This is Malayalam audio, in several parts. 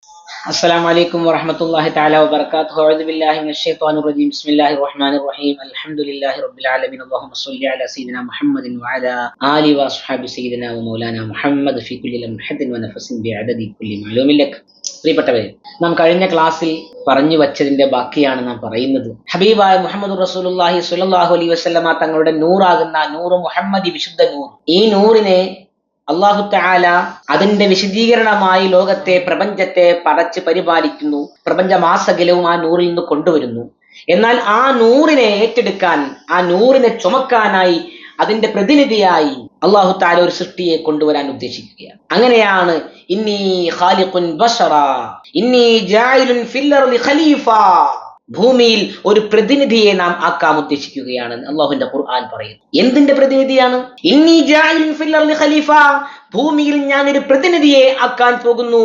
السلام عليكم ورحمة الله تعالى وبركاته. أعوذ بالله من الشيطان الرجيم. بسم الله الرحمن الرحيم. الحمد لله رب العالمين. اللهم صل على سيدنا محمد وعلى آله وأصحاب سيدنا ومولانا محمد في كل لمحة ونفس بعدد كل معلوم لك. പ്രിയപ്പെട്ടവരെ, നാം കഴിഞ്ഞ ക്ലാസ്സിൽ പറഞ്ഞു വച്ചതിന്റെ ബാക്കിയാണ് നാം പറയുന്നത്. ഹബീബായ മുഹമ്മദ് റസൂലുള്ളാഹി സ്വല്ലല്ലാഹു അലൈഹി വസല്ലമ തങ്ങളുടെ നൂറാകുന്ന നൂറ് മുഹമ്മദി, വിശുദ്ധ നൂർ, ഈ നൂറിനെ അല്ലാഹു തആല അതിന്റെ വിശദീകരണമായി ലോകത്തെ, പ്രപഞ്ചത്തെ പടച്ച് പരിപാലിക്കുന്നു. പ്രപഞ്ചമാസകലവും ആ നൂറിൽ നിന്ന് കൊണ്ടുവരുന്നു. എന്നാൽ ആ നൂറിനെ ഏറ്റെടുക്കാൻ, ആ നൂറിനെ ചുമക്കാനായി, അതിന്റെ പ്രതിനിധിയായി അല്ലാഹു തആല ഒരു സൃഷ്ടിയെ കൊണ്ടുവരാൻ ഉദ്ദേശിക്കുകയാണ്. അങ്ങനെയാണ് ഇന്നി ഖാലിഖുൻ ബശറ ഇന്നി ജാഇലുൻ ഫിൽ അർളി ഖലീഫ, ഭൂമിയിൽ ഒരു പ്രതിനിധിയെ നാം ആക്കാൻ ഉദ്ദേശിക്കുകയാണ് അല്ലാഹുവിന്റെ ഖുർആൻ പറയുന്നു. എന്തിന്റെ പ്രതിനിധിയാണ്? ഇന്നി ജാഇലുൻ ഫിൽ അർളി ഖലീഫ, ഭൂമിയിൽ ഞാൻ ഒരു പ്രതിനിധിയെ ആക്കാൻ പോകുന്നു.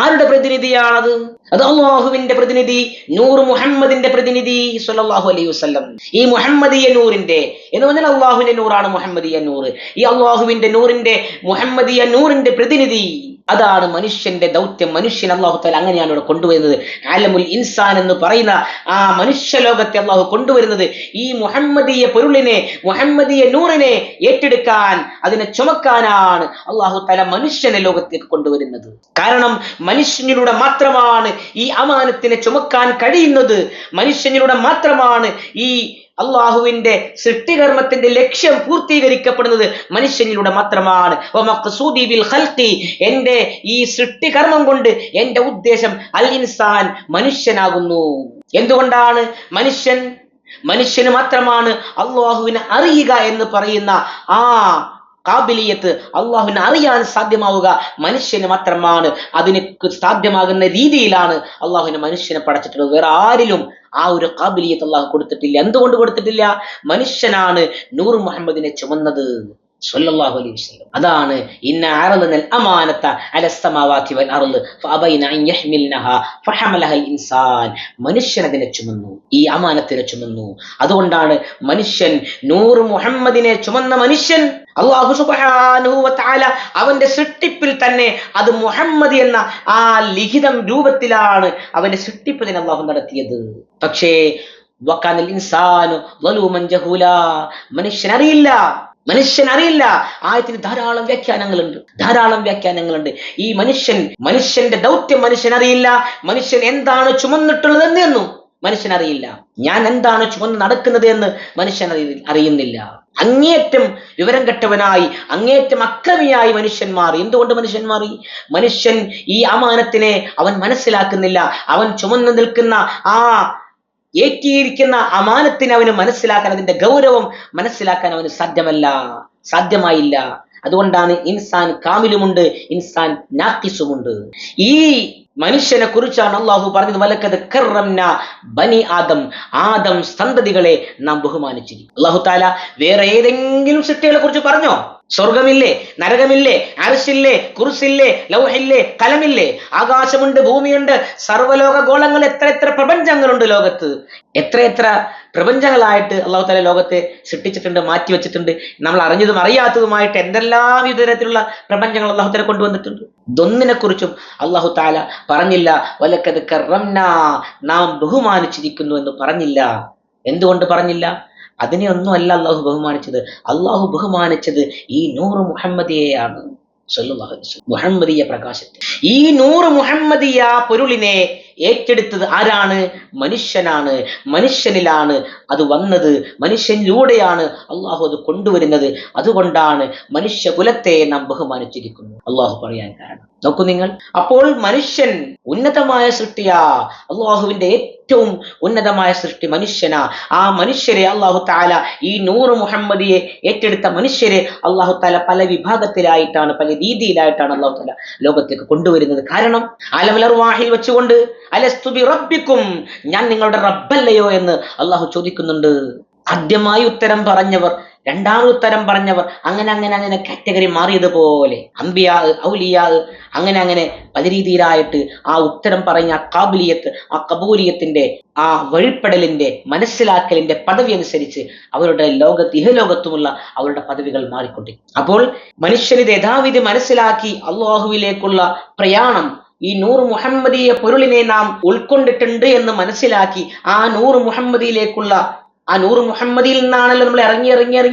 ആരുടെ പ്രതിനിധിയാണത്? അത് അല്ലാഹുവിന്റെ പ്രതിനിധി, നൂർ മുഹമ്മദിന്റെ പ്രതിനിധി സ്വല്ലല്ലാഹു അലൈഹി വസല്ലം. ഈ മുഹമ്മദിയ നൂറിന്റെ എന്ന് പറഞ്ഞാൽ അല്ലാഹുവിന്റെ നൂറാണ് മുഹമ്മദിയ നൂർ. ഈ അല്ലാഹുവിന്റെ നൂറിന്റെ, മുഹമ്മദിയ നൂറിന്റെ പ്രതിനിധി, അതാണ് മനുഷ്യന്റെ ദൗത്യം. മനുഷ്യൻ അല്ലാഹു തആല അങ്ങനെയാണ് ഇവിടെ കൊണ്ടുവരുന്നത്. ആലമുൽ ഇൻസാൻ എന്ന് പറയുന്ന ആ മനുഷ്യലോകത്തെ അല്ലാഹു കൊണ്ടുവരുന്നത് ഈ മുഹമ്മദിയ പൊരുളിനെ, മുഹമ്മദിയ നൂറിനെ ഏറ്റെടുക്കാൻ, അതിനെ ചുമക്കാനാണ് അല്ലാഹു തആല മനുഷ്യനെ ലോകത്തേക്ക് കൊണ്ടുവരുന്നത്. കാരണം മനുഷ്യനിലൂടെ മാത്രമാണ് ഈ അമാനത്തിനെ ചുമക്കാൻ കഴിയുന്നത്. മനുഷ്യനിലൂടെ മാത്രമാണ് ഈ അള്ളാഹുവിന്റെ സൃഷ്ടികർമ്മത്തിന്റെ ലക്ഷ്യം പൂർത്തീകരിക്കപ്പെടുന്നത്. മനുഷ്യനിലൂടെ മാത്രമാണ്. എന്റെ ഈ സൃഷ്ടികർമ്മം കൊണ്ട് എന്റെ ഉദ്ദേശം അൽ ഇൻസാൻ, മനുഷ്യനാകുന്നു. എന്തുകൊണ്ടാണ്? മനുഷ്യന് മാത്രമാണ് അള്ളാഹുവിനെ അറിയുക എന്ന് പറയുന്ന ആ കാബിലിയത്ത്, അള്ളാഹുവിനെ അറിയാൻ സാധ്യമാവുക മനുഷ്യന് മാത്രമാണ്. അതിന് സാധ്യമാകുന്ന രീതിയിലാണ് അള്ളാഹുവിനെ മനുഷ്യനെ പടച്ചിട്ടുള്ളത്. വേറെ ആരിലും ആ ഒരു കാബിലിയത്ത് അള്ളാഹു കൊടുത്തിട്ടില്ല. എന്തുകൊണ്ട് കൊടുത്തിട്ടില്ല? മനുഷ്യനാണ് നൂർ മുഹമ്മദിനെ ചുമന്നത് സ്വല്ലല്ലാഹു അലൈഹി വസല്ലം. അതാണ് ഇന്ന അറളനൽ അമാനത അലസ് സമാവാതി വൽ അർള് ഫഅബൈന അൻ യഹ്മിൽനഹാ ഫഹമലഹൽ ഇൻസാൻ. മനുഷ്യൻ അതിനെ ചുമന്നു, ഈ അമാനത്തിനെ ചുമന്നു. അതുകൊണ്ടാണ് മനുഷ്യൻ, നൂർ മുഹമ്മദിനെ ചുമന്ന മനുഷ്യൻ, അല്ലാഹു സുബ്ഹാനഹു വ തആല അവന്റെ സൃഷ്ടിപ്പിൽ തന്നെ അത് മുഹമ്മദ് എന്ന ആ ലിഖിതം രൂപത്തിലാണ് അവന്റെ സൃഷ്ടിപ്പ് തന്നെ അല്ലാഹു നടത്തിയത്. പക്ഷേ വകാനൽ ഇൻസാനു ളലൂമൻ ജഹൂലാ, മനുഷ്യൻ അറിയില്ല. ആയത്തിന് ധാരാളം വ്യാഖ്യാനങ്ങളുണ്ട്. ഈ മനുഷ്യന്റെ ദൗത്യം മനുഷ്യൻ അറിയില്ല. മനുഷ്യൻ എന്താണ് ചുമന്നിട്ടുള്ളത് എന്നും മനുഷ്യൻ അറിയില്ല. ഞാൻ എന്താണ് ചുമന്ന് നടക്കുന്നത് എന്ന് മനുഷ്യൻ അറിയുന്നില്ല. അങ്ങേയറ്റം വിവരം കെട്ടവനായി, അങ്ങേയറ്റം അക്രമിയായി മനുഷ്യൻ മാറി. എന്തുകൊണ്ട് മനുഷ്യൻ മാറി? മനുഷ്യൻ ഈ അമാനത്തിനെ അവൻ മനസ്സിലാക്കുന്നില്ല. അവൻ ചുമന്നു നിൽക്കുന്ന ആ ഏറ്റിയിരിക്കുന്ന അമാനത്തിനെ അവന് മനസ്സിലാക്കാൻ, അതിന്റെ ഗൗരവം മനസ്സിലാക്കാൻ അവന് സാധ്യമായില്ല. അതുകൊണ്ടാണ് ഇൻസാൻ കാമിലുമുണ്ട്, ഇൻസാൻ നാഖിസുമുണ്ട്. ഈ മനുഷ്യനെ കുറിച്ചാണ് അല്ലാഹു പറഞ്ഞത്, വലക്കദ് കർറംനാ ബനി ആദം സന്തതികളെ നാം ബഹുമാനിച്ചിരിക്കും. അല്ലാഹു തആല വേറെ ഏതെങ്കിലും സൃഷ്ടികളെ കുറിച്ച് പറഞ്ഞോ? സ്വർഗമില്ലേ, നരകമില്ലേ, അർശില്ലേ, കുർസില്ലേ, ലൗഹില്ലേ, കലമില്ലേ? ആകാശമുണ്ട്, ഭൂമിയുണ്ട്, സർവ്വലോക ഗോളങ്ങൾ, എത്ര പ്രപഞ്ചങ്ങളുണ്ട് ലോകത്ത്. എത്ര പ്രപഞ്ചങ്ങളായിട്ട് അല്ലാഹു തആല ലോകത്തെ സൃഷ്ടിച്ചിട്ടുണ്ട്, മാറ്റി വെച്ചിട്ടുണ്ട്. നമ്മൾ അറിഞ്ഞതും അറിയാത്തതുമായിട്ട് എന്തെല്ലാം വിധത്തിലുള്ള പ്രപഞ്ചങ്ങൾ അല്ലാഹു തആല കൊണ്ടുവന്നിട്ടുണ്ട്. ഇതൊന്നിനെ കുറിച്ചും അല്ലാഹു തആല പറഞ്ഞില്ല. വലക്കദ് കർറംനാ, നാം ബഹുമാനിച്ചിരിക്കുന്നു എന്ന് പറഞ്ഞില്ല. എന്തുകൊണ്ട് പറഞ്ഞില്ല? അതിനെയൊന്നും അല്ല അല്ലാഹു ബഹുമാനിച്ചത്. അല്ലാഹു ബഹുമാനിച്ചത് ഈ നൂറ് മുഹമ്മദിയെയാണ്, സ്വല്ലല്ലാഹു അലൈഹി വസല്ലം, മുഹമ്മദിയ പ്രകാശത്തെ. ഈ നൂറ് മുഹമ്മദിയ പൊരുളിനെ ഏറ്റെടുത്തത് ആരാണ്? മനുഷ്യനാണ്. മനുഷ്യനിലാണ് അത് വന്നത്. മനുഷ്യനിലൂടെയാണ് അല്ലാഹു അത് കൊണ്ടുവരുന്നത്. അതുകൊണ്ടാണ് മനുഷ്യകുലത്തെ നാം ബഹുമാനിച്ചിരിക്കുന്നു അല്ലാഹു പറയാൻ കാരണം. നോക്കൂ നിങ്ങൾ, അപ്പോൾ മനുഷ്യൻ ഉന്നതമായ സൃഷ്ടിയാ. അല്ലാഹുവിന്റെ ഏറ്റവും ഉന്നതമായ സൃഷ്ടി മനുഷ്യനാ. ആ മനുഷ്യരെ അല്ലാഹു തആല, ഈ നൂറ് മുഹമ്മദിയെ ഏറ്റെടുത്ത മനുഷ്യരെ അല്ലാഹു തആല പല വിഭാഗത്തിലായിട്ടാണ്, പല രീതിയിലായിട്ടാണ് അല്ലാഹു തആല ലോകത്തേക്ക് കൊണ്ടുവരുന്നത്. കാരണം ആലമുൽ അർവാഹിൽ വെച്ചുകൊണ്ട് അലസ്തു ബി റബ്ബിക്കും, ഞാൻ നിങ്ങളുടെ റബ്ബല്ലയോ എന്ന് അല്ലാഹു ചോദിക്കുന്നുണ്ട്. ആദ്യമായി ഉത്തരം പറഞ്ഞവർ, രണ്ടാമത് ഉത്തരം പറഞ്ഞവർ, അങ്ങനെ കാറ്റഗറി മാറിയതുപോലെ അംബിയാ, ഔലിയാ, അങ്ങനെ പല രീതിയിലായിട്ട് ആ ഉത്തരം പറഞ്ഞ ആ കാബിലിയത്ത്, ആ കബൂലിയത്തിന്റെ, ആ വഴിപ്പെടലിന്റെ, മനസ്സിലാക്കലിന്റെ പദവി അനുസരിച്ച് അവരുടെ ഇഹലോകത്തുമുള്ള അവരുടെ പദവികൾ മാറിക്കൊണ്ടിരിക്കും. അപ്പോൾ മനുഷ്യന് യഥാവിധി മനസ്സിലാക്കി അല്ലാഹുവിലേക്കുള്ള പ്രയാണം ഈ നൂറ് മുഹമ്മദീയ പൊരുളിനെ നാം ഉൾക്കൊണ്ടിട്ടുണ്ട് എന്ന് മനസ്സിലാക്കി ആ നൂറ് മുഹമ്മദിയിലേക്കുള്ള ആ നൂറ് മുഹമ്മദിയിൽ നിന്നാണല്ലോ നമ്മൾ ഇറങ്ങി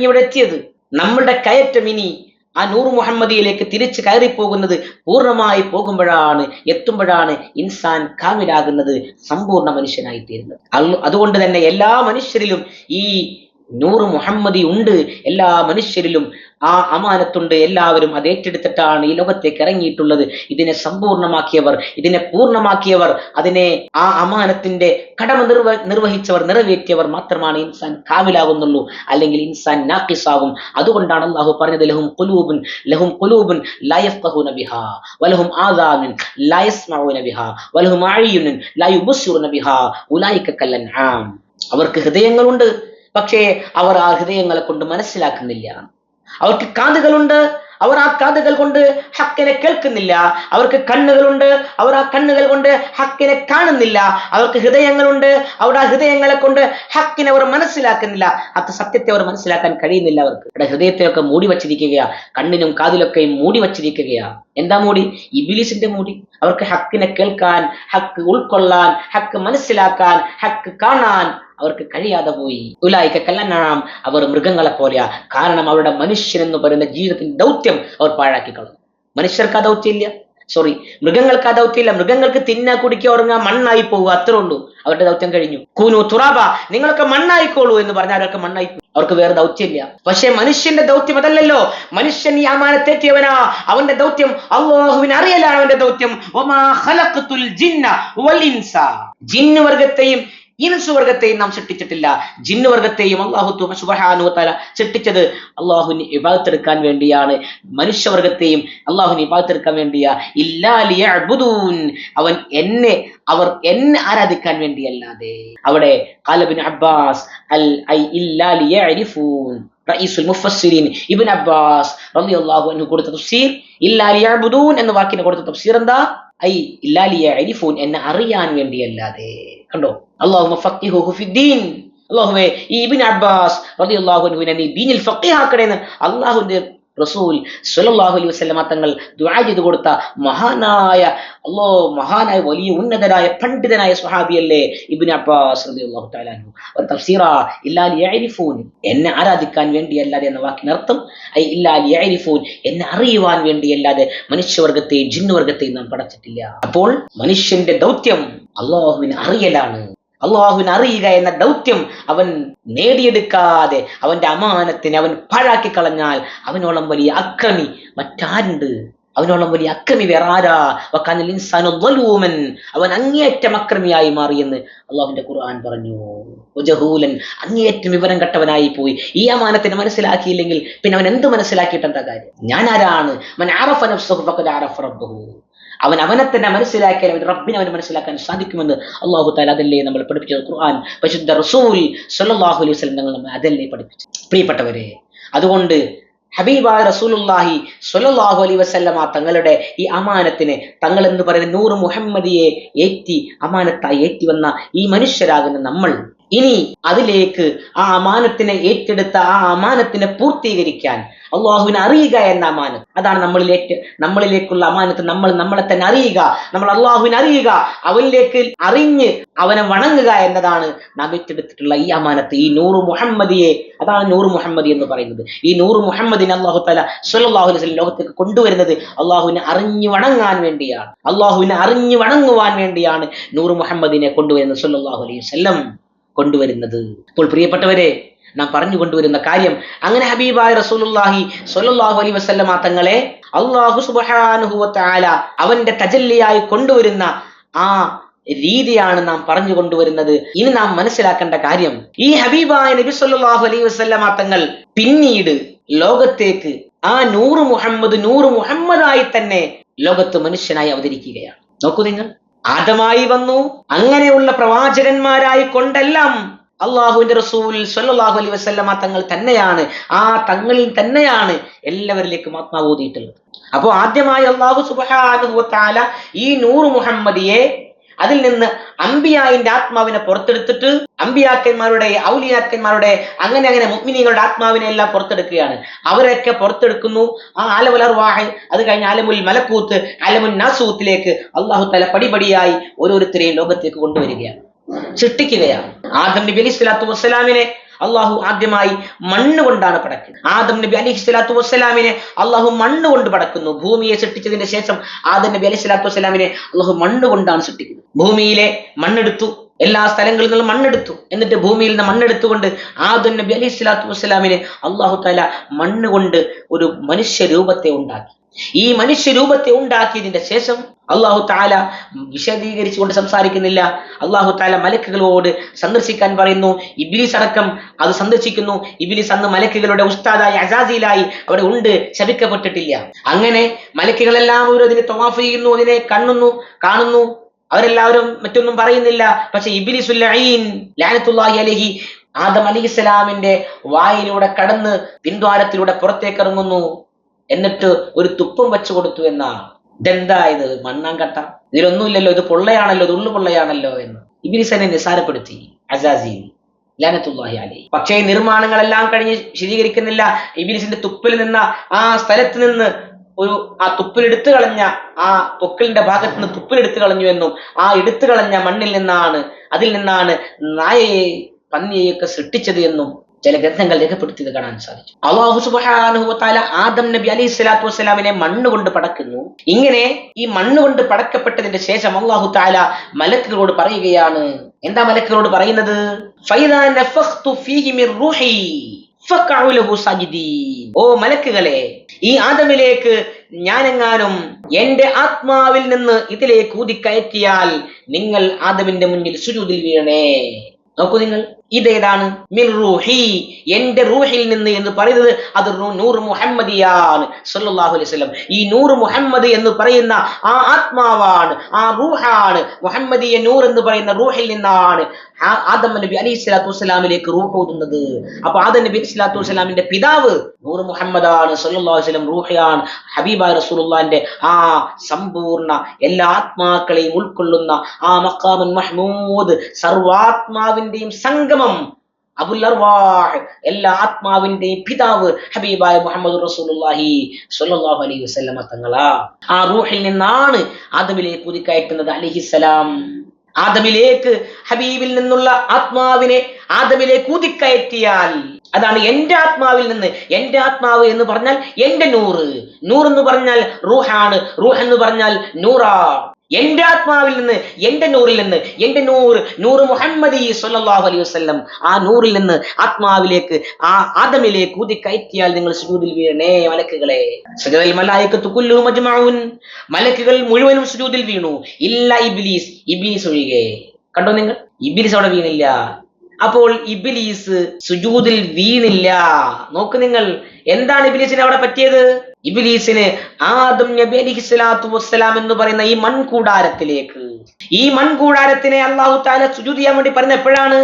ഇവിടെ എത്തിയത്. നമ്മളുടെ കയറ്റം ഇനി ആ നൂറ് മുഹമ്മദിയിലേക്ക് തിരിച്ചു കയറിപ്പോകുന്നത്, പൂർണ്ണമായി എത്തുമ്പോഴാണ് ഇൻസാൻ കാമിലാകുന്നത്, സമ്പൂർണ്ണ മനുഷ്യനായി തീരുന്നത്. അതുകൊണ്ട് തന്നെ എല്ലാ മനുഷ്യരിലും ഈ നൂറ് മുഹമ്മദി ഉണ്ട്, എല്ലാ മനുഷ്യരിലും ആ അമാനത്തുണ്ട്. എല്ലാവരും അത് ഏറ്റെടുത്തിട്ടാണ് ഈ ലോകത്തേക്ക് ഇറങ്ങിയിട്ടുള്ളത്. ഇതിനെ സമ്പൂർണ്ണമാക്കിയവർ, ഇതിനെ പൂർണ്ണമാക്കിയവർ, അതിനെ ആ അമാനത്തിന്റെ കടമ നിർവഹിച്ചവർ, നിറവേറ്റിയവർ മാത്രമാണ് ഇൻസാൻ കാമിലാകുന്നുള്ളൂ. അല്ലെങ്കിൽ ഇൻസാൻ നാഖിസാകും. അതുകൊണ്ടാണ് അല്ലാഹു പറഞ്ഞത്, ലഹും ഖുലൂബുൻ ലാ യഫ്ഖഹൂന ബിഹാ വലഹും ആദാനുൻ ലാ യസ്മഊന ബിഹാ വലഹും അഅ്യുനുൻ ലാ യുബ്സിറൂന ബിഹാ ഉലൈക കല്ലൻആം. അവർക്ക് ഹൃദയങ്ങളുണ്ട്, പക്ഷേ അവർ ആ ഹൃദയങ്ങളെ കൊണ്ട് മനസ്സിലാക്കുന്നില്ല. അവർക്ക് കാതുകളുണ്ട്, അവർ ആ കാതുകൾ കൊണ്ട് ഹക്കിനെ കേൾക്കുന്നില്ല. അവർക്ക് കണ്ണുകളുണ്ട്, അവർ ആ കണ്ണുകൾ കൊണ്ട് ഹക്കിനെ കാണുന്നില്ല. അവർക്ക് ഹൃദയങ്ങളുണ്ട്, അവർ ആ ഹൃദയങ്ങളെ കൊണ്ട് ഹക്കിനെ അവർ മനസ്സിലാക്കുന്നില്ല. സത്യത്തെ അവർ മനസ്സിലാക്കാൻ കഴിയുന്നില്ല. അവർക്ക് ഇവിടെ ഹൃദയത്തെയൊക്കെ മൂടി വച്ചിരിക്കുകയാ, കണ്ണിനും കാതിലൊക്കെയും മൂടി വച്ചിരിക്കുകയാ. എന്താ മൂടി? ഇബ്ലീസിന്റെ മൂടി. അവർക്ക് ഹക്കിനെ കേൾക്കാൻ, ഹക്ക് ഉൾക്കൊള്ളാൻ, ഹക്ക് മനസ്സിലാക്കാൻ, ഹക്ക് കാണാൻ അവർക്ക് കഴിയാതെ പോയി. ഉലൈക കല്ലൻആം, അവർ മൃഗങ്ങളെ പോലെയാ. കാരണം അവരുടെ മനുഷ്യൻ എന്ന് പറയുന്ന ജീവിതത്തിന്റെ ദൗത്യം അവർ പാഴാക്കി കളഞ്ഞു. മനുഷ്യർക്ക് ആ ദൗത്യമില്ല, മൃഗങ്ങൾക്ക് ആ ദൗത്യമില്ല. മൃഗങ്ങൾക്ക് തിന്നാ കുടിക്കുക, ഉറങ്ങാ, മണ്ണായി പോവുക, അത്രേ ഉള്ളൂ. അവരുടെ ദൗത്യം കഴിഞ്ഞു. കൂനു തുറാബ, നിങ്ങളൊക്കെ മണ്ണായിക്കോളൂ എന്ന് പറഞ്ഞാൽ അവരൊക്കെ മണ്ണായി, അവർക്ക് വേറെ ദൗത്യമില്ല. പക്ഷെ മനുഷ്യന്റെ ദൗത്യം അതല്ലല്ലോ. മനുഷ്യൻ ഈ അമാനത്തേറ്റിയവനാ. അവന്റെ ദൗത്യം അല്ലാഹുവിനെ അറിയലാണ് അവന്റെ ദൗത്യം. വമാ ഖലഖതുൽ ജിന്ന വൽ ഇൻസ, ജിന്നുവർഗത്തെയും ഇൻസുവർഗത്തെയും നാം സൃഷ്ടിച്ചിട്ടില്ല. ജിന്നുവർഗത്തെയും അല്ലാഹു സുബ്ഹാനഹു വ തആല സൃഷ്ടിച്ചത് അല്ലാഹുവിനെ ഇബാദത്ത് എടുക്കാൻ വേണ്ടിയാണ്. മനുഷ്യവർഗത്തെയും അല്ലാഹുവിനെ ഇബാദത്ത് എടുക്കാൻ വേണ്ടിയാ. ഇല്ലാ ലിയഅ്ബുദൂൻ, അവർ എന്നെ ആരാധിക്കാൻ വേണ്ടിയല്ലാതെ. അവിടെ ഖാല ഇബ്നു അബ്ബാസ് ഇല്ലാ ലിയഅരിഫൂൻ, റഈസുൽ മുഫസ്സിരീൻ ഇബ്നു അബ്ബാസ് റളിയല്ലാഹു അൻഹു കൊടുത്ത തഫ്സീർ ഇല്ലാ ലിയഅ്ബുദൂൻ എന്ന വാക്കിന് കൊടുത്ത തഫ്സീർ എന്താ? ഇല്ലാ ലിയഅരിഫൂൻ, എന്നെ അറിയാൻ വേണ്ടിയല്ലാതെ. കണ്ടോ, അല്ലാഹുമ്മ ഫഖിഹുഹു ഫിദ്ദീൻ. അല്ലാഹുവേ, ഈ ഇബ്നു അബ്ബാസ് റളിയല്ലാഹു അൻഹുവിനെ നീ ദീനിൽ ഫഖീഹാക്കണേന്ന് അല്ലാഹുവിന്റെ റസൂൽ സ്വല്ലല്ലാഹു അലൈഹി വസല്ലമ തങ്ങൾ ദുആ ചെയ്തു കൊടുത്ത മഹാനായ വലിയ ഉന്നതനായ പണ്ഡിതനായ സ്വഹാബിയല്ലേ ഇബ്നു അബ്ബാസ് റളിയല്ലാഹു തആല അൻഹു. ഒരു തഫ്സീറാ ഇല്ലാ ലിയഅരിഫൂൻ, എന്നെ ആരാധിക്കാൻ വേണ്ടിയല്ലാതെ എന്ന വാക്കിനർത്ഥം ഇല്ലാ ലിയഅരിഫൂൻ, എന്നെ അറിയുവാൻ വേണ്ടിയല്ലാതെ മനുഷ്യവർഗത്തെയും ജിന്നുവർഗത്തെയും നാം പടച്ചിട്ടില്ല. അപ്പോൾ മനുഷ്യന്റെ ദൗത്യം അല്ലാഹുവിനെ അറിയലാണ്. അല്ലാഹുവിനെ അറിയുക എന്ന ദൗത്യം അവൻ നേടിയെടുക്കാതെ അവന്റെ അമാനത്തിനെ അവൻ പാഴാക്കി കളഞ്ഞാൽ അവനോളം വലിയ അക്രമി മറ്റാരുണ്ട്? അവനോളം വലിയ അക്രമി വേറെ ആരാ? വകാനൽ ഇൻസാനു ദലൂമൻ, അവൻ അങ്ങേയറ്റം അക്രമിയായി മാറിയെന്ന് അല്ലാഹുവിന്റെ ഖുർആൻ പറഞ്ഞു. വജഹൂലൻ, അങ്ങേയറ്റം വിവരം കെട്ടവനായി പോയി. ഈ അമാനത്തിനെ മനസ്സിലാക്കിയില്ലെങ്കിൽ പിന്നെ അവൻ എന്ത് മനസ്സിലാക്കിയിട്ട് എന്താ കാര്യം? ഞാൻ ആരാണ്? മൻ അറഫ നഫ്സഹു ഫഖദ് അറഫ റബ്ബഹു, അവനെ തന്നെ മനസ്സിലാക്കിയാൽ അവൻ റബ്ബിനെ അവന് മനസ്സിലാക്കാൻ സാധിക്കുമെന്ന് അല്ലാഹു തആല അതല്ലേ നമ്മൾ പഠിപ്പിച്ചത്. ഖുർആൻ, പരിശുദ്ധ റസൂൽ സ്വല്ലല്ലാഹു അലൈഹി വസല്ലം തങ്ങൾ നമ്മെ അതല്ലേ പഠിപ്പിച്ചത്. പ്രിയപ്പെട്ടവരെ, അതുകൊണ്ട് ഹബീബായ റസൂലുള്ളാഹി സ്വല്ലല്ലാഹു അലൈഹി വസല്ലമ തങ്ങളുടെ ഈ അമാനത്തിനെ, തങ്ങൾ എന്ന് പറയുന്ന നൂറ് മുഹമ്മദിയെ അമാനത്തായി ഏറ്റി വന്ന ഈ മനുഷ്യരാകുന്ന നമ്മൾ ഇനി അതിലേക്ക് ആ അമാനത്തിനെ ഏറ്റെടുത്ത ആ അമാനത്തിനെ പൂർത്തീകരിക്കാൻ അള്ളാഹുവിനെ അറിയുക എന്ന അമാനത്ത്, അതാണ് നമ്മളിലേക്കുള്ള അമാനത്ത്. നമ്മളെ തന്നെ അറിയുക, നമ്മൾ അള്ളാഹുവിനെ അറിയുക, അവനിലേക്ക് അറിഞ്ഞ് അവനെ വണങ്ങുക എന്നതാണ് നാം ഏറ്റെടുത്തിട്ടുള്ള ഈ അമാനത്ത്. ഈ നൂറ് മുഹമ്മദിയെ, അതാണ് നൂറ് മുഹമ്മദി എന്ന് പറയുന്നത്. ഈ നൂറ് മുഹമ്മദിനെ അല്ലാഹു തആല സ്വല്ലല്ലാഹു അലൈഹി വസല്ലം ലോകത്തേക്ക് കൊണ്ടുവരുന്നത് അള്ളാഹുവിനെ അറിഞ്ഞു വണങ്ങാൻ വേണ്ടിയാണ്. അള്ളാഹുവിനെ അറിഞ്ഞു വണങ്ങുവാൻ വേണ്ടിയാണ് നൂറ് മുഹമ്മദിനെ കൊണ്ടുവരുന്നത്, സ്വല്ലല്ലാഹു അലൈഹി വസല്ലം കൊണ്ടുവരുന്നത്. അപ്പോൾ പ്രിയപ്പെട്ടവരെ, നാം പറഞ്ഞു കൊണ്ടുവരുന്ന കാര്യം, അങ്ങനെ ഹബീബായ റസൂലുള്ളാഹി സ്വല്ലല്ലാഹു അലൈഹി വസല്ലമ തങ്ങളെ അല്ലാഹു സുബ്ഹാനഹു വ തആല അവന്റെ തജല്ലിയായി കൊണ്ടുവരുന്ന ആ രീതിയാണ് നാം പറഞ്ഞു കൊണ്ടുവരുന്നത്. ഇനി നാം മനസ്സിലാക്കേണ്ട കാര്യം, ഈ ഹബീബായ നബി സ്വല്ലല്ലാഹു അലൈഹി വസല്ലമ തങ്ങൾ പിന്നീട് ലോകത്തേക്ക് ആ നൂറ് മുഹമ്മദായി തന്നെ ലോകത്ത് മനുഷ്യനായി അവതരിക്കുകയാണ്. നോക്കൂ നിങ്ങൾ, ആദമായി വന്നു, അങ്ങനെയുള്ള പ്രവാചകന്മാരായി കൊണ്ടെല്ലാം അള്ളാഹുവിന്റെ റസൂൽ സ്വല്ലല്ലാഹു അലൈഹി വസല്ലമ തങ്ങൾ തന്നെയാണ്, ആ തങ്ങളിൽ തന്നെയാണ് എല്ലാവരിലേക്കും ആത്മാവ് ഊതിയിട്ടുള്ളത്. അപ്പോൾ ആദ്യമായി അല്ലാഹു സുബ്ഹാനഹു വ തആല ഈ നൂറ് മുഹമ്മദിയെ അതിൽ നിന്ന് അമ്പിയായിന്റെ ആത്മാവിനെ പുറത്തെടുത്തിട്ട് അമ്പിയാക്കന്മാരുടെ ഔലിയാക്കന്മാരുടെ അങ്ങനെ അങ്ങനെ മുഅ്മിനീങ്ങളുടെ ആത്മാവിനെ എല്ലാം പുറത്തെടുക്കുകയാണ്. അവരൊക്കെ പുറത്തെടുക്കുന്നു. ആ ആലമുൽ അർവാഹ്, അത് കഴിഞ്ഞ് ആലമുൽ മലക്കൂത്ത്, ആലമുൽ നാസൂത്തിലേക്ക് അല്ലാഹു തആല പടിപടിയായി ഓരോരുത്തരെയും ലോകത്തേക്ക് കൊണ്ടുവരികയാണ്, സൃഷ്ടിക്കുകയാണ്. ആദം നബി അലൈഹി സ്വലാത്തു വസ്സലാമിനെ അള്ളാഹു ആദ്യമായി മണ്ണ് കൊണ്ടാണ് പടക്കുന്നത്. ആദം നബി അലൈഹി സ്വലാത്തു വസ്സലാമിനെ അള്ളാഹു മണ്ണ് കൊണ്ട് പടക്കുന്നു. ഭൂമിയെ സൃഷ്ടിച്ചതിന് ശേഷം ആദം നബി അലൈഹി സ്വലാത്തു വസ്സലാമിനെ അള്ളാഹു മണ്ണ് കൊണ്ടാണ് സൃഷ്ടിക്കുന്നത്. ഭൂമിയിലെ മണ്ണെടുത്തു, എല്ലാ സ്ഥലങ്ങളിൽ നിന്നും മണ്ണെടുത്തു. എന്നിട്ട് ഭൂമിയിൽ നിന്ന് മണ്ണെടുത്തുകൊണ്ട് ആദം നബി അലൈഹി സ്വലാത്തു വസ്സലാമിനെ അള്ളാഹു തആല മണ്ണ് കൊണ്ട് ഒരു മനുഷ്യ രൂപത്തെ ഉണ്ടാക്കി. ഈ മനുഷ്യ രൂപത്തെ ഉണ്ടാക്കിയതിന്റെ ശേഷം അള്ളാഹു തആല വിശദീകരിച്ചുകൊണ്ട് സംസാരിക്കുന്നില്ല. അള്ളാഹു തആല മലക്കുകളോട് സന്ദർശിക്കാൻ പറയുന്നു. ഇബ്ലീസ് അടക്കം അത് സന്ദർശിക്കുന്നു. ഇബ്ലീസ് അന്ന് മലക്കുകളുടെ ഉസ്താദായി അസാസിലായി അവിടെ ഉണ്ട്, ശപിക്കപ്പെട്ടിട്ടില്ല. അങ്ങനെ മലക്കുകളെല്ലാം അതിനെ തവാഫ് ചെയ്യുന്നു, അതിനെ കാണുന്നു. അവരെല്ലാവരും മറ്റൊന്നും പറയുന്നില്ല. പക്ഷെ ഇബ്ലീസുൽ ലഈൻ ലഅനത്തുല്ലാഹി അലൈഹി ആദം അലൈഹിസ്സലാമിന്റെ വായിലൂടെ കടന്ന് പിൻദ്വാരത്തിലൂടെ പുറത്തേക്ക് ഇറങ്ങുന്നു. എന്നിട്ട് ഒരു തുപ്പം വെച്ചു കൊടുത്തു എന്നാണ്. ഇതെന്താ ഇത്? മണ്ണാങ്കട്ട, ഇതിലൊന്നുമില്ലല്ലോ, ഇത് പൊള്ളയാണല്ലോ, ഇത് ഉള്ളു പൊള്ളയാണല്ലോ എന്ന് ഇബ്ലീസിനെ നിസാരപ്പെടുത്തി അസാസിൽ ലഅനത്തുല്ലാഹി അലൈഹി. പക്ഷേ നിർമ്മാണങ്ങളെല്ലാം കഴിഞ്ഞ് ശരീകരിക്കുന്നില്ല. ഇബ്ലീസിന്റെ തുപ്പിൽ നിന്ന ആ സ്ഥലത്ത് നിന്ന് ആ തുപ്പിലെടുത്തു കളഞ്ഞ ആ പൊക്കിളിന്റെ ഭാഗത്ത് നിന്ന് തുപ്പിലെടുത്തു കളഞ്ഞു എന്നും ആ എടുത്തു കളഞ്ഞ മണ്ണിൽ നിന്നാണ്, അതിൽ നിന്നാണ് നായയെ പന്നിയെയൊക്കെ സൃഷ്ടിച്ചത് എന്നും ചില ഗ്രന്ഥങ്ങൾ രേഖപ്പെടുത്തിയത് കാണാൻ സാധിച്ചു. അല്ലാഹു സുബ്ഹാനഹു വ തആല ആദം നബി അലൈഹി സ്വലാത്തു വസ്സലാമിനെ മണ്ണ് കൊണ്ട് പടക്കുന്നു. ഇങ്ങനെ ഈ മണ്ണ് കൊണ്ട് പടക്കപ്പെട്ടതിന്റെ ശേഷം അല്ലാഹു തആല മലക്കുകളോട് പറയുകയാണ്. എന്താ മലക്കുകളോട് പറയുന്നത്? ഫൈദാ നഫഖ്തു ഫീഹി മിർ റൂഹി ഫഖഉ ലഹു സാജിദീൻ. ഓ മലക്കുകളെ, ഈ ആദമിലേക്ക് ഞാനെങ്ങാനും എന്റെ ആത്മാവിൽ നിന്ന് ഇതിലേക്ക് ഊതിക്കയറ്റിയാൽ നിങ്ങൾ ആദമിന്റെ മുന്നിൽ സുജൂദിൽ വീഴണേ. നോക്കൂ നിങ്ങൾ, ഇതേതാണ്? മിർ റൂഹി, എന്റെ റൂഹിൽ നിന്ന് എന്ന് പറയുന്നത് അത് നൂർ മുഹമ്മദിയാണ് സല്ലല്ലാഹു അലൈഹി വസല്ലം. ഈ നൂർ മുഹമ്മദ് എന്ന് പറയുന്ന ആ ആത്മാവാണ്, ആ റൂഹാണ്. മുഹമ്മദിയ നൂർ എന്ന് പറയുന്ന റൂഹിൽ നിന്നാണ് ആദം നബി അലൈഹി സ്വലാത്തു വസ്സലാമിലേക്ക് റൂഹ് ഊതുന്നത്. അപ്പൊ ആദം നബി അലൈഹി സ്വലാത്തു വസ്സലാമിന്റെ പിതാവ് നൂർ മുഹമ്മദാണ് സല്ലല്ലാഹു അലൈഹി വസല്ലം, റൂഹിയാണ്. ഹബീബായ റസൂലുള്ളാഹിന്റെ ആ സമ്പൂർണ്ണ എല്ലാ ആത്മാക്കളെയും ഉൾക്കൊള്ളുന്ന ആ മഖാമുൽ മഹ്മൂദ്, സർവാത്മാവിന്റെയും സംഗമം, അബുൽ അർവാഹ്, എല്ലാ ആത്മാവിന്റെയും പിതാവ് ഹബീബായ മുഹമ്മദ് റസൂലുള്ളാഹി സ്വല്ലല്ലാഹു അലൈഹി വസല്ലം തങ്ങളാ. ആ റൂഹിൽ നിന്നാണ് ആദമിലേക്ക് ഊതിക്കയറ്റുന്നത് അലൈഹിസ്സലാം. ആദമിലേക്ക് ഹബീബിൽ നിന്നുള്ള ആത്മാവിനെ ആദമിലേക്ക് ഊതിക്കയറ്റിയാൽ അതാണ് എന്റെ ആത്മാവിൽ നിന്ന്. എന്റെ ആത്മാവ് എന്ന് പറഞ്ഞാൽ എന്റെ നൂറ്. നൂറ് എന്ന് പറഞ്ഞാൽ റൂഹാണ്, റൂഹ് എന്ന് പറഞ്ഞാൽ നൂറാ. എന്റെ ആത്മാവിൽ നിന്ന്, എന്റെ നൂറിൽ നിന്ന്, എന്റെ നൂറ് മുഹമ്മദി സ്വല്ലല്ലാഹു അലൈഹി വസല്ലം, ആ നൂറിൽ നിന്ന് ആത്മാവിലേക്ക്, ആ ആദമിലേക്ക് ഊതിക്കയറ്റിയാൽ നിങ്ങൾ സുജൂദിൽ വീഴണേ മലക്കുകളെ. സജദൽ മലായികത്തു കുല്ലുഹും അജ്മഊൻ, മലക്കുകൾ മുഴുവനും സുജൂദിൽ വീണു. ഇല്ല ഇബ്ലീസ്, ഇബ്ലീസ് ഒഴികെ. കണ്ടോ നിങ്ങൾ, ഇബ്ലീസ് അവിടെ വീണില്ല. അപ്പോൾ ഇബ്ലീസ് സുജൂദിൽ വീണില്ല. നോക്ക് നിങ്ങൾ, എന്താണ് ഇബ്ലീസിന് അവിടെ പറ്റിയത്? ഇബ്ലീസിന് ആദം നബി അലൈഹി സ്വലാത്തു വസ്സലാം എന്ന് പറയുന്ന ഈ മൺകൂടാരത്തിലേക്ക്, ഈ മൺകൂടാരത്തിനെ അല്ലാഹു തആല സുജൂദ് ചെയ്യാൻ വേണ്ടി പറയുന്ന എപ്പോഴാണ്?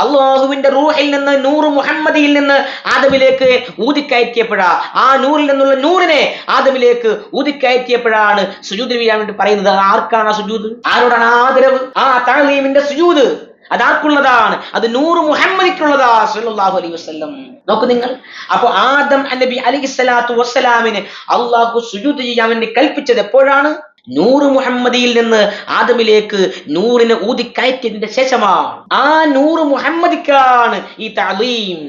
അള്ളാഹുവിന്റെ റൂഹിൽ നിന്ന്, നൂറ് മുഹമ്മദിയിൽ നിന്ന് ആദമിലേക്ക് ഊതിക്കയറ്റിയപ്പോഴാ, ആ നൂറിൽ നിന്നുള്ള നൂറിനെ ആദമിലേക്ക് ഊതിക്കയറ്റിയപ്പോഴാണ് സുജൂദ് ചെയ്യാൻ വേണ്ടി പറയുന്നത്. ആർക്കാണ് ആ സുജൂദ്? ആരോടാണ് ആദരവ്? ആ തഅലീമിന്റെ സുജൂദ് അതാർക്കുള്ളതാണ്? അത് നൂറ് മുഹമ്മദിക്കുള്ളതാ സല്ലല്ലാഹു അലൈഹി വസല്ലം. നോക്കൂ നിങ്ങൾ, അപ്പൊ ആദം നബി അലൈഹി സ്വലാത്തു വസ്സലാമിന് അള്ളാഹു സുജൂദ് ചെയ്യാൻ വേണ്ടി കൽപ്പിച്ചത് എപ്പോഴാണ്? നൂറ് മുഹമ്മദിയിൽ നിന്ന് ആദമിലേക്ക് നൂറിനെ ഊതിക്കയറ്റിയതിന്റെ ശേഷമാണ്. ആ നൂറ് മുഹമ്മദിക്കാണ് ഈ തഅലീം,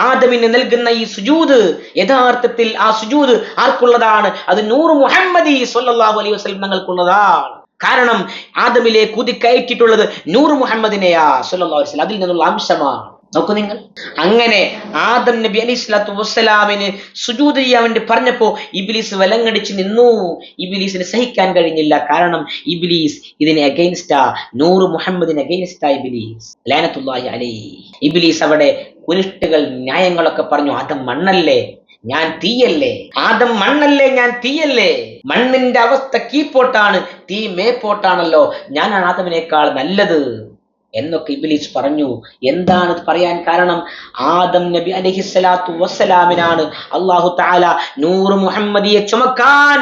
ആദമിന് നൽകുന്ന ഈ സുജൂദ്. യഥാർത്ഥത്തിൽ ആ സുജൂദ് ആർക്കുള്ളതാണ്? അത് നൂറ് മുഹമ്മദി സ്വല്ലല്ലാഹു അലൈഹി വസല്ലം തങ്ങൾക്കുള്ളതാണ്. കാരണം ആദമിലേക്ക് ഊതിക്കയറ്റിയിട്ടുള്ളത് നൂറ് മുഹമ്മദിനെയാ സ്വല്ലല്ലാഹു അലൈഹി വസല്ലം, അതിൽ നിന്നുള്ള അംശമാണ്. നോക്കൂ നിങ്ങൾ, അങ്ങനെ ആദം നബി അലൈഹി സ്വലാത്തു വസ്സലാമിന് സുജൂദ് ചെയ്യാൻ വേണ്ടി പറഞ്ഞപ്പോ ഇബ്ലീസ് വലങ്ങടിച്ച് നിന്നു. ഇബ്ലീസിന് സഹിക്കാൻ കഴിഞ്ഞില്ല. കാരണം ഇബ്ലീസ് ഇതിന് അഗൈൻസ്റ്റാ, നൂറ് മുഹമ്മദിന് അഗൈൻസ്റ്റാ ഇബ്ലീസ് ലഅനത്തുല്ലാഹി അലൈഹി. ഇബ്ലീസ് അവിടെ കുനിഷ്ടുകൾ ന്യായങ്ങളൊക്കെ പറഞ്ഞു. ആദം മണ്ണല്ലേ, ഞാൻ തീയല്ലേ? ആദം മണ്ണല്ലേ, ഞാൻ തീയല്ലേ? മണ്ണിന്റെ അവസ്ഥ കീപ്പോട്ടാണ്, തീ മേപ്പോട്ടാണല്ലോ. ഞാനാണ് ആദമിനേക്കാൾ നല്ലത് എന്നൊക്കെ ഇബ്ലീസ് പറഞ്ഞു. എന്താണ് പറയാൻ കാരണം? ആദം നബി അലൈഹിസ്സലാത്തു വസ്സലാമിനാണ് അല്ലാഹു തആല നൂറ് മുഹമ്മദിയെ ചുമക്കാൻ,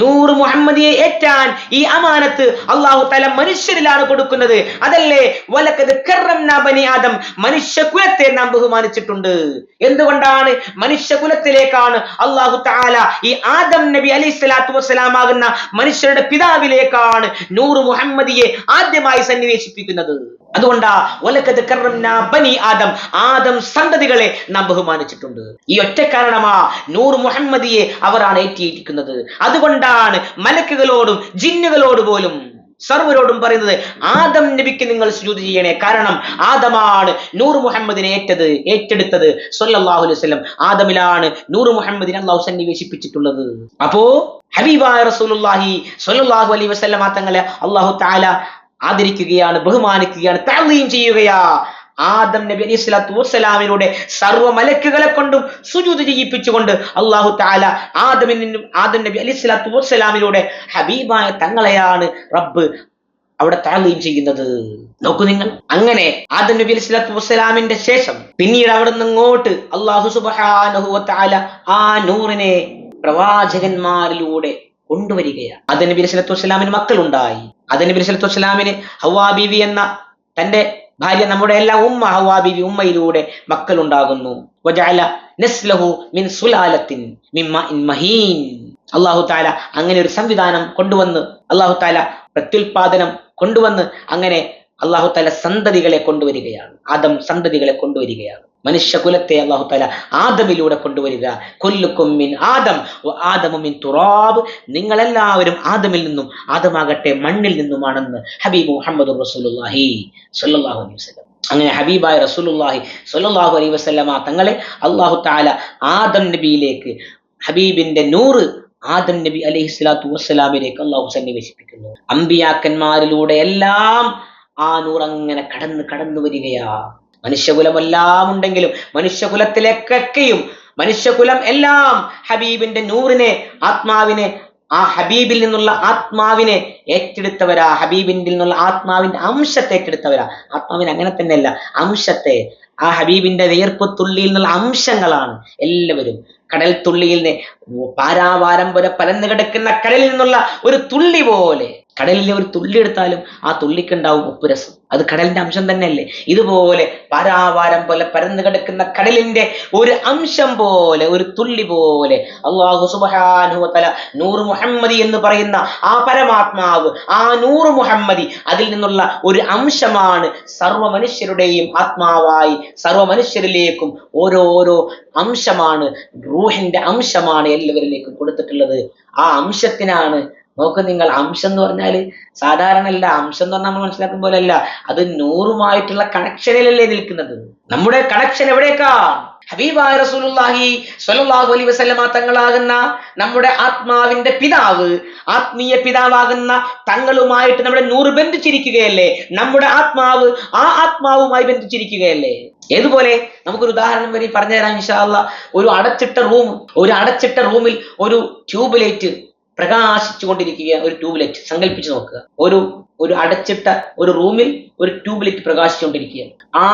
നൂറ് മുഹമ്മദിയെ ഏറ്റാൻ ഈ അമാനത്ത് അല്ലാഹു തആല മനുഷ്യരിലാണ് കൊടുക്കുന്നത്. അതല്ലേ വലഖദ് കറംനാ ബനി ആദം, മനുഷ്യകുലത്തെ നാം ബഹുമാനിച്ചിട്ടുണ്ട്. എന്തുകൊണ്ടാണ്? മനുഷ്യകുലത്തിലേക്കാണ് അല്ലാഹു തആല ഈ ആദം നബി അലൈഹിസ്സലാത്തു വസ്സലാം ആകുന്ന മനുഷ്യരുടെ പിതാവിലേക്കാണ് നൂറ് മുഹമ്മദിയെ ആദ്യമായി സന്നിവേശിപ്പിക്കുന്നത്. അതുകൊണ്ടാ വലഖദ് കറംനാ ബനി ആദം, ആദം സന്തതികളെ നാം ബഹുമാനിച്ചിട്ടുണ്ട്. ഈ ഒറ്റ കാരണമാ നൂറ് മുഹമ്മദിയെ അവരാണ് ഏറ്റിയിരിക്കുന്നത്. അതുകൊണ്ടാണ് മലക്കുകളോടും ജിന്നുകളോട് പോലും സർവരോടും പറയുന്നത് ആദം നബിക്ക് നിങ്ങൾ സുജൂദ് ചെയ്യണേ. കാരണം ആദമാണ് നൂറ് മുഹമ്മദിനെ ഏറ്റെടുത്തത്. സ്വല്ലല്ലാഹു അലൈഹി വസല്ലം ആദമിലാണ് നൂറ് മുഹമ്മദിനെ അല്ലാഹു സന്നിവേശിപ്പിച്ചിട്ടുള്ളത്. അപ്പോ ഹബീബായ റസൂലുള്ളാഹി സ്വല്ലല്ലാഹു അലൈഹി വസല്ലം തങ്ങളെ അല്ലാഹു തആല ആദരിക്കുകയാണ്, ബഹുമാനിക്കുകയാണ്, തഅ്ളീം ചെയ്യുകയാ. ആദം നബി അലൈഹിസ്സലാത്തു വസ്സലാമിലൂടെ സർവ്വ മലക്കുകളെ കൊണ്ടും സുജൂദ് ചെയ്യിപ്പിച്ചുകൊണ്ട് അല്ലാഹു തആല ആദം നബി അലൈഹിസ്സലാത്തു വസ്സലാമിലൂടെ ഹബീബായ തങ്ങളെയാണ് റബ്ബ് അവിടെ തഅ്ളീം ചെയ്യുന്നത്. നോക്കൂ നിങ്ങൾ, അങ്ങനെ ആദം നബി അലൈഹിസ്സലാത്തു വസ്സലാമിന്റെ ശേഷം പിന്നീട് അവിടെ നിന്ന് ഇങ്ങോട്ട് അല്ലാഹു സുബ്ഹാനഹു വ തആല ആ നൂറിനെ പ്രവാചകന്മാരിലൂടെ കൊണ്ടുവരികയാണ്. ആദം നബി അലൈഹിസ്സലാത്തു വസ്സലാമിന് മക്കളുണ്ടായി. ആദം നബി അലൈഹിസ്സലാത്തു വസ്സലാമിന് ഹവ്വാ ബീവി എന്ന തന്റെ ഭാര്യ, നമ്മുടെ എല്ലാം ഉമ്മ ഹവ്വാ ബീവി, ഉമ്മയിലൂടെ മക്കൾ ഉണ്ടാകുന്നു. വജഅല നസ്ലഹു മിൻ സുലാലത്തിൻ മിൻ മാഇൻ മഹീൻ. അല്ലാഹു തആല അങ്ങനെ ഒരു സംവിധാനം കൊണ്ടുവന്ന്, അല്ലാഹു തആല പ്രത്യുൽപാദനം കൊണ്ടുവന്ന് അങ്ങനെ അല്ലാഹു തആല സന്തതികളെ കൊണ്ടുവരികയാണ്. ആദം സന്തതികളെ കൊണ്ടുവരികയാണ്. മനുഷ്യകുലത്തെ അല്ലാഹു തആല ആദമിലൂടെ കൊണ്ടുവരിക. കുല്ലുക്കും മിൻ ആദം വ ആദമു മിൻ തുറാബ്, നിങ്ങളെല്ലാവരും ആദമിൽ നിന്നും ആദമാകട്ടെ മണ്ണിൽ നിന്നുമാണെന്ന് ഹബീബ് മുഹമ്മദ് റസൂലുള്ളാഹി സ്വല്ലല്ലാഹു അലൈഹി വസല്ലം. അങ്ങനെ ഹബീബായ റസൂലുള്ളാഹി സ്വല്ലല്ലാഹു അലൈഹി വസല്ലമ തങ്ങളെ അല്ലാഹു തആല ആദം നബിയിലേക്ക്, ഹബീബിന്റെ നൂറ് ആദം നബി അലൈഹിസ്സലാത്തു വസ്സലാമിലേക്ക് അല്ലാഹു സന്നിവേശിപ്പിക്കുന്നു. അമ്പിയാക്കന്മാരിലൂടെ എല്ലാം ആ നൂറ് അങ്ങനെ കടന്നു വരികയാ. മനുഷ്യകുലമെല്ലാം ഉണ്ടെങ്കിലും മനുഷ്യകുലത്തിലേക്കൊക്കെയും മനുഷ്യകുലം എല്ലാം ഹബീബിന്റെ നൂറിനെ, ആത്മാവിനെ, ആ ഹബീബിൽ നിന്നുള്ള ആത്മാവിനെ ഏറ്റെടുത്തവരാ. ഹബീബിന്റെ നിന്നുള്ള ആത്മാവിന്റെ അംശത്തെ ഏറ്റെടുത്തവരാ. ആത്മാവിന് അങ്ങനെ തന്നെയല്ല, അംശത്തെ, ആ ഹബീബിന്റെ വിയർപ്പ് തുള്ളിയിൽ നിന്നുള്ള അംശങ്ങളാണ് എല്ലാവരും. കടൽ തുള്ളിയിൽ നിന്ന് പാരാവാരം പോലെ പരന്നു കിടക്കുന്ന കടലിൽ നിന്നുള്ള ഒരു തുള്ളി പോലെ, കടലിലെ ഒരു തുള്ളി എടുത്താലും ആ തുള്ളിക്കുണ്ടാവും ഉപ്പുരസം. അത് കടലിന്റെ അംശം തന്നെയല്ലേ? ഇതുപോലെ പാരാവാരം പോലെ പരന്നു കിടക്കുന്ന കടലിന്റെ ഒരു അംശം പോലെ, ഒരു തുള്ളി പോലെ അല്ലാഹു സുബ്ഹാനഹു വ തആല നൂറ് മുഹമ്മദി എന്ന് പറയുന്ന ആ പരമാത്മാവ്, ആ നൂറ് മുഹമ്മദി, അതിൽ നിന്നുള്ള ഒരു അംശമാണ് സർവ്വ മനുഷ്യരുടെയും ആത്മാവായി സർവ്വ മനുഷ്യരിലേക്കും ഓരോ അംശമാണ്, റൂഹിന്റെ അംശമാണ് എല്ലാവരിലേക്കും കൊടുത്തിട്ടുള്ളത്. ആ അംശത്തിനാണ്, നോക്ക് നിങ്ങൾ, അംശം എന്ന് പറഞ്ഞാല് സാധാരണ അല്ല. അംശം എന്ന് പറഞ്ഞാൽ നമ്മൾ മനസ്സിലാക്കും പോലെ അല്ല, അത് നൂറുമായിട്ടുള്ള കണക്ഷനിലല്ലേ നിൽക്കുന്നത്. നമ്മുടെ കണക്ഷൻ എവിടേക്കാ? ഹബീബായ റസൂലുള്ളാഹി സ്വല്ലല്ലാഹു അലൈഹി വസല്ലമ തങ്ങളാകുന്ന നമ്മുടെ ആത്മാവിന്റെ പിതാവ്, ആത്മീയ പിതാവാകുന്ന തങ്ങളുമായിട്ട് നമ്മുടെ നൂറ് ബന്ധിച്ചിരിക്കുകയല്ലേ. നമ്മുടെ ആത്മാവ് ആ ആത്മാവുമായി ബന്ധിച്ചിരിക്കുകയല്ലേ. ഏതുപോലെ? നമുക്കൊരു ഉദാഹരണം വരെ പറഞ്ഞുതരാം ഇൻഷാ അല്ലാഹ്. ഒരു അടച്ചിട്ട റൂമിൽ ഒരു ട്യൂബ് ലൈറ്റ് പ്രകാശിച്ചു കൊണ്ടിരിക്കുക. ഒരു ട്യൂബ് ലൈറ്റ് സങ്കല്പിച്ചു നോക്കുക. ഒരു അടച്ചിട്ട ഒരു റൂമിൽ ഒരു ട്യൂബ് ലൈറ്റ് പ്രകാശിച്ചുകൊണ്ടിരിക്കുകയാണ്. ആ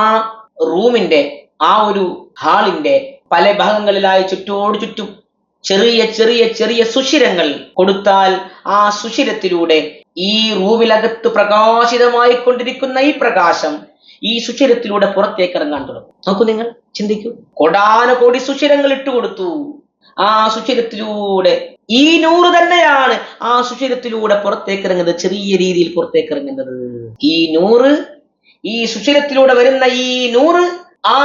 റൂമിന്റെ, ആ ഒരു ഹാളിന്റെ പല ഭാഗങ്ങളിലായി ചുറ്റും ചെറിയ സുഷിരങ്ങൾ കൊടുത്താൽ ആ സുഷിരത്തിലൂടെ ഈ റൂമിലകത്ത് പ്രകാശിതമായി കൊണ്ടിരിക്കുന്ന ഈ പ്രകാശം ഈ സുഷിരത്തിലൂടെ പുറത്തേക്ക് ഇറങ്ങാൻ തുടങ്ങും. നോക്കൂ, നിങ്ങൾ ചിന്തിക്കൂ. കോടാനുകോടി സുഷിരങ്ങൾ ഇട്ടുകൊടുത്തു. ആ സുഷിരത്തിലൂടെ ഈ നൂറ് തന്നെയാണ് ആ സുഷിരത്തിലൂടെ പുറത്തേക്ക് ഇറങ്ങുന്നത്, ചെറിയ രീതിയിൽ പുറത്തേക്ക് ഇറങ്ങുന്നത്. ഈ നൂറ്, ഈ സുഷിരത്തിലൂടെ വരുന്ന ഈ നൂറ് ആ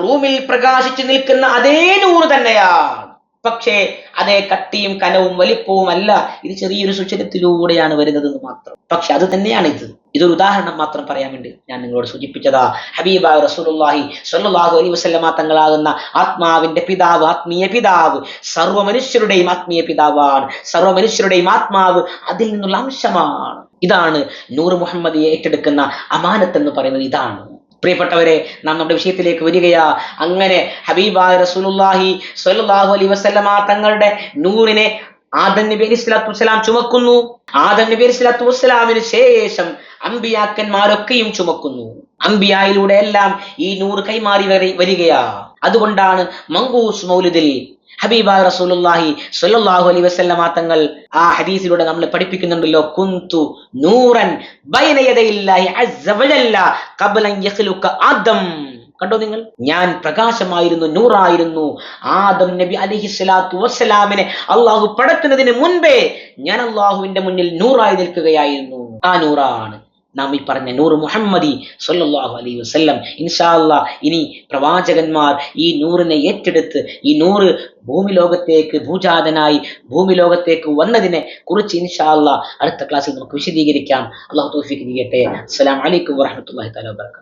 റൂമിൽ പ്രകാശിച്ചു നിൽക്കുന്ന അതേ നൂറ് തന്നെയാണ്. പക്ഷേ അതേ കട്ടിയും കനവും വലിപ്പവും അല്ല. ഇത് ചെറിയൊരു സുഷിരത്തിലൂടെയാണ് വരുന്നതെന്ന് മാത്രം. പക്ഷെ അത് തന്നെയാണ് ഇത്. ഇതൊരു ഉദാഹരണം മാത്രം പറയാൻ വേണ്ടി ഞാൻ നിങ്ങളോട് സൂചിപ്പിച്ചതാ. ഹബീബായ റസൂലുള്ളാഹി സ്വല്ലല്ലാഹു അലൈഹി വസല്ലമ തങ്ങളാകുന്ന ആത്മാവിന്റെ പിതാവ്, ആത്മീയ പിതാവ്, സർവ്വ മനുഷ്യരുടെയും ആത്മീയ പിതാവാണ്. സർവ്വ മനുഷ്യരുടെയും ആത്മാവ് അതിൽ നിന്നുള്ള അംശമാണ്. ഇതാണ് നൂറ് മുഹമ്മദിയെ ഏറ്റെടുക്കുന്ന അമാനത്ത് എന്ന് പറയുന്നത്. ഇതാണ് പ്രിയപ്പെട്ടവരെ, നാം നമ്മുടെ വിഷയത്തിലേക്ക് വരികയാ. അങ്ങനെ ഹബീബായ റസൂലുള്ളാഹി സ്വല്ലല്ലാഹു അലൈഹി വസല്ലമ തങ്ങളുടെ നൂറിനെ ആദം നബി അലൈഹി സ്വലാത്തു വസ്സലാം ചുമക്കുന്നു. ആദം നബി അലൈഹി സ്വലാത്തു വസ്സലാമിന് ശേഷം അമ്പിയാക്കന്മാരൊക്കെയും ചുമക്കുന്നു. അമ്പിയായിലൂടെ എല്ലാം ഈ നൂറ് കൈമാറി വരികയാ. അതുകൊണ്ടാണ് മങ്കൂസ് മൗലിദിൽ ഹബീബായ റസൂലുള്ളാഹി സ്വല്ലല്ലാഹു അലൈഹി വസല്ലമ തങ്ങൾ ആ ഹദീസിലൂടെ നമ്മൾ പഠിപ്പിക്കുന്നുണ്ടല്ലോ, കുന്തു നൂറൻ ബൈന യദയില്ലാഹി അസ്സ വജല്ല ഖബ്ല അൻ യഖ്ലുക ആദം. കണ്ടോ നിങ്ങൾ, ഞാൻ പ്രകാശമായിരുന്നു, നൂറായിരുന്നു. ആദം നബി അലൈഹി സ്വലാത്തു വസ്സലാമിനെ അള്ളാഹു പടക്കുന്നതിന് മുൻപേ ഞാൻ അള്ളാഹുവിന്റെ മുന്നിൽ നൂറായി നിൽക്കുകയായിരുന്നു. ആ നൂറാണ് നാം ഈ പറഞ്ഞ നൂറ് മുഹമ്മദി സ്വല്ലല്ലാഹു അലൈഹി വസല്ലം. ഇൻഷാ അല്ലാഹ് ഇനി പ്രവാചകന്മാർ ഈ നൂറിനെ ഏറ്റെടുത്ത് ഈ നൂറ് ഭൂമി ലോകത്തേക്ക് ഭൂജാതനായി ഭൂമി ലോകത്തേക്ക് വന്നതിനെ കുറിച്ച് ഇൻഷാ അല്ലാഹ് അടുത്ത ക്ലാസ്സിൽ നമുക്ക് വിശദീകരിക്കാം. അല്ലാഹു തൗഫീഖ് നൽകട്ടെ. അസ്സലാമു അലൈക്കും വറഹ്മത്തുള്ളാഹി തആല വബറകാതുഹു.